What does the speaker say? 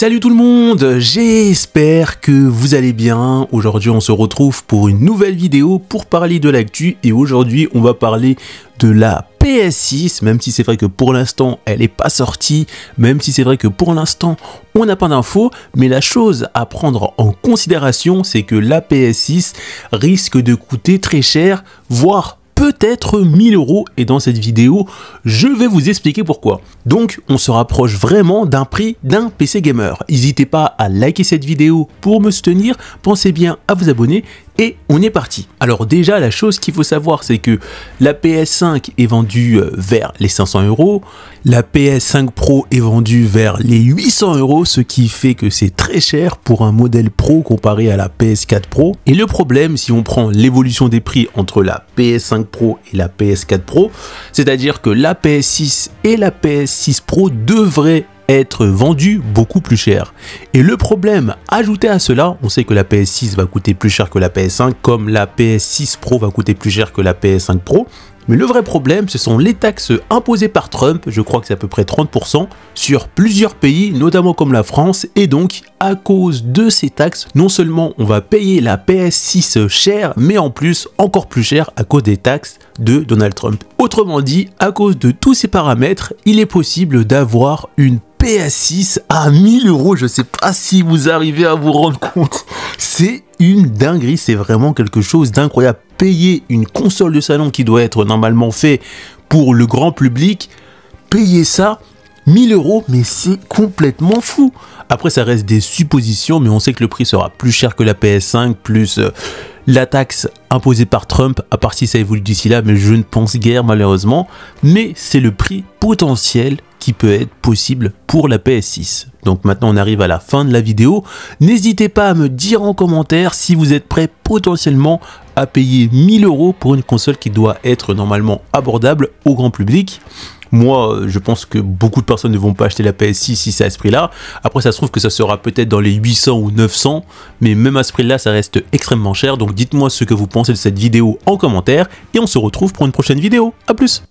Salut tout le monde, j'espère que vous allez bien. Aujourd'hui on se retrouve pour une nouvelle vidéo pour parler de l'actu et aujourd'hui on va parler de la PS6, même si c'est vrai que pour l'instant elle n'est pas sortie, même si c'est vrai que pour l'instant on n'a pas d'infos, mais la chose à prendre en considération c'est que la PS6 risque de coûter très cher, voire peut-être 1000 € et dans cette vidéo, je vais vous expliquer pourquoi. Donc, on se rapproche vraiment d'un prix d'un PC gamer. N'hésitez pas à liker cette vidéo pour me soutenir, pensez bien à vous abonner et on est parti. Alors déjà, la chose qu'il faut savoir, c'est que la PS5 est vendue vers les 500 €, la PS5 Pro est vendue vers les 800 €, ce qui fait que c'est très cher pour un modèle Pro comparé à la PS4 Pro. Et le problème, si on prend l'évolution des prix entre la PS5 Pro et la PS4 Pro, c'est-à-dire que la PS6 et la PS6 Pro devraient être vendu beaucoup plus cher. Et le problème, ajouté à cela, on sait que la PS6 va coûter plus cher que la PS5, comme la PS6 Pro va coûter plus cher que la PS5 Pro. Mais le vrai problème, ce sont les taxes imposées par Trump, je crois que c'est à peu près 30%, sur plusieurs pays, notamment comme la France, et donc, à cause de ces taxes, non seulement on va payer la PS6 cher, mais en plus, encore plus cher à cause des taxes de Donald Trump. Autrement dit, à cause de tous ces paramètres, il est possible d'avoir une PS6 à 1000 €, je sais pas si vous arrivez à vous rendre compte, c'est une dinguerie, c'est vraiment quelque chose d'incroyable. Payer une console de salon qui doit être normalement fait pour le grand public, payer ça 1000 €, mais c'est complètement fou. Après ça reste des suppositions, mais on sait que le prix sera plus cher que la PS5, plus la taxe imposée par Trump, à part si ça évolue d'ici là, mais je ne pense guère malheureusement. Mais c'est le prix potentiel qui peut être possible pour la PS6. Donc maintenant on arrive à la fin de la vidéo. N'hésitez pas à me dire en commentaire si vous êtes prêt potentiellement à payer 1000 € pour une console qui doit être normalement abordable au grand public. Moi, je pense que beaucoup de personnes ne vont pas acheter la PS6 si c'est à ce prix-là. Après, ça se trouve que ça sera peut-être dans les 800 ou 900, mais même à ce prix-là, ça reste extrêmement cher. Donc dites-moi ce que vous pensez de cette vidéo en commentaire et on se retrouve pour une prochaine vidéo. A plus!